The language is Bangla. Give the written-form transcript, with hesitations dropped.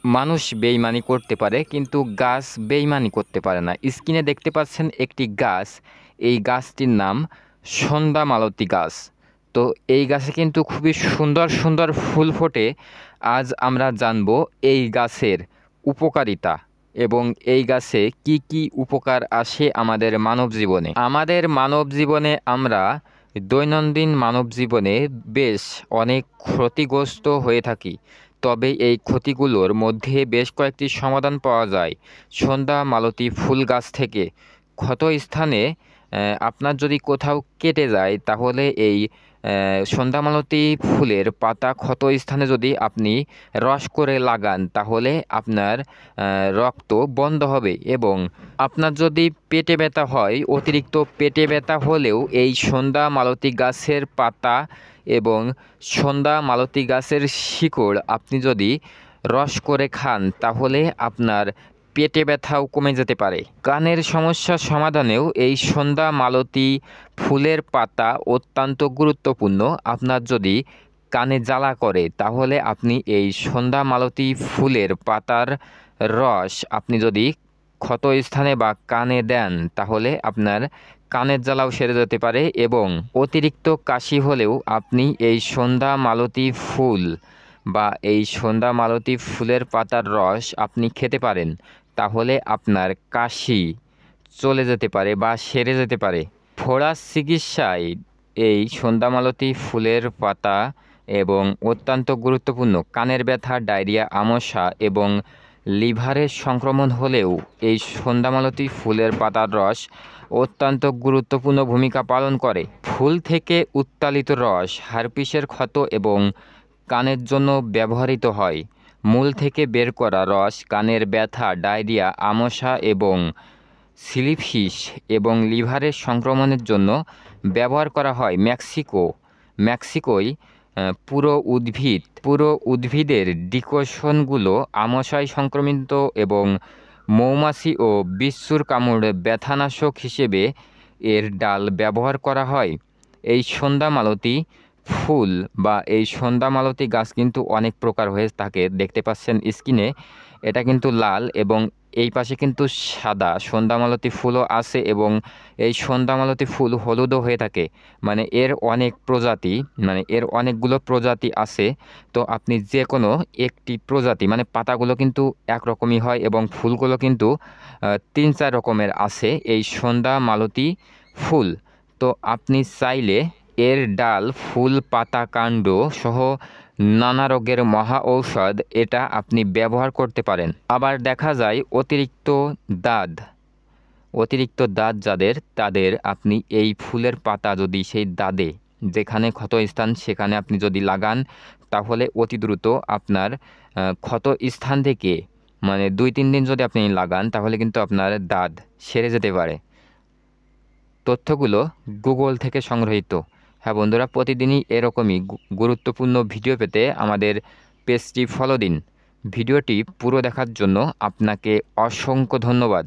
মানুষ বেইমানি করতে পারে কিন্তু গাছ বেইমানি করতে পারে না। স্ক্রিনে দেখতে পাচ্ছেন একটি গাছ, এই গাছটির নাম সন্ধ্যা মালতী গাছ। তো এই গাছে কিন্তু খুবই সুন্দর সুন্দর ফুল ফোটে। আজ আমরা জানব এই গাছের উপকারিতা এবং এই গাছে কি কি উপকার আসে আমাদের মানব জীবনে। আমাদের মানব জীবনে আমরা দৈনন্দিন মানব জীবনে বেশ অনেক ক্ষতিগ্রস্ত হয়ে থাকি। তবে এই ক্ষতিগুলোর মধ্যে বেশ কয়েকটি সমাধান পাওয়া যায় সন্ধ্যা মালতী ফুল গাছ থেকে। ক্ষত স্থানে আপনার যদি কোথাও কেটে যায় তাহলে এই সন্ধ্যা মালতী ফুলের পাতা ক্ষত স্থানে যদি আপনি রস করে লাগান তাহলে আপনার রক্ত বন্ধ হবে। এবং আপনার যদি পেটে ব্যথা হয়, অতিরিক্ত পেটে ব্যথা হলেও এই সন্ধ্যা মালতী গাছের পাতা এবং সন্ধ্যা মালতী গাছের শিকড় আপনি যদি রস করে খান তাহলে আপনার পেটে ব্যথাও কমে যেতে পারে। কানের সমস্যার সমাধানেও এই সন্ধ্যা মালতী ফুলের পাতা অত্যন্ত গুরুত্বপূর্ণ। আপনার যদি কানে জ্বালা করে তাহলে আপনি এই সন্ধ্যা মালতী ফুলের পাতার রস আপনি যদি ক্ষত স্থানে বা কানে দেন তাহলে আপনার কানের জ্বালাও সেরে যেতে পারে। এবং অতিরিক্ত কাশি হলেও আপনি এই সন্ধ্যা মালতী ফুল বা এই সন্ধ্যা মালতী ফুলের পাতার রস আপনি খেতে পারেন, তাহলে আপনার কাশি চলে যেতে পারে বা সেরে যেতে পারে। ফোড়ার চিকিৎসায় এই সন্ধ্যা মালতী ফুলের পাতা এবং অত্যন্ত গুরুত্বপূর্ণ। কানের ব্যথা, ডায়রিয়া, আমশা এবং লিভারের সংক্রমণ হলেও এই সন্ধ্যা মালতী ফুলের পাতার রস অত্যন্ত গুরুত্বপূর্ণ ভূমিকা পালন করে। ফুল থেকে উত্তালিত রস হারপিসের ক্ষত এবং কানের জন্য ব্যবহৃত হয়। মূল থেকে বের করা রস কানের ব্যথা, ডায়রিয়া, আমশা এবং সিলিফিস এবং লিভারের সংক্রমণের জন্য ব্যবহার করা হয়। মেক্সিকোয় পুরো উদ্ভিদের ডিকশনগুলো আমাশয় সংক্রমিত এবং মৌমাছি ও বিচ্ছুর কামড় ব্যথানাশক হিসেবে এর ডাল ব্যবহার করা হয়। এই সন্ধ্যা মালতী ফুল বা এই সন্ধ্যা মালতী গাছ কিন্তু অনেক প্রকার হয়ে থাকে। দেখতে পাচ্ছেন স্ক্রিনে, এটা কিন্তু লাল এবং এই পাশে কিন্তু সাদা সন্ধ্যা মালতী ফুলও আছে এবং এই সন্ধ্যা মালতী ফুল হলুদও হয়ে থাকে। মানে এর অনেক প্রজাতি, মানে এর অনেকগুলো প্রজাতি আছে। তো আপনি যে কোনো একটি প্রজাতি, মানে পাতাগুলো কিন্তু একরকমই হয় এবং ফুলগুলো কিন্তু 3-4 রকমের আছে এই সন্ধ্যা মালতী ফুল। তো আপনি চাইলে এর ডাল, ফুল, পাতা, কাণ্ড সহ নানা রোগের মহা ঔষধ এটা আপনি ব্যবহার করতে পারেন। আবার দেখা যায় অতিরিক্ত দাঁত যাদের, তাদের আপনি এই ফুলের পাতা যদি সেই দাঁতে যেখানে ক্ষত স্থান সেখানে আপনি যদি লাগান তাহলে অতি দ্রুত আপনার ক্ষত স্থান থেকে, মানে 2-3 দিন যদি আপনি লাগান তাহলে কিন্তু আপনার দাঁত সেরে যেতে পারে। তথ্যগুলো গুগল থেকে সংগৃহীত। হ্যাঁ বন্ধুরা, প্রতিদিনই এরকমই গুরুত্বপূর্ণ ভিডিও পেতে আমাদের পেজটি ফলো দিন। ভিডিওটি পুরো দেখার জন্য আপনাকে অসংখ্য ধন্যবাদ।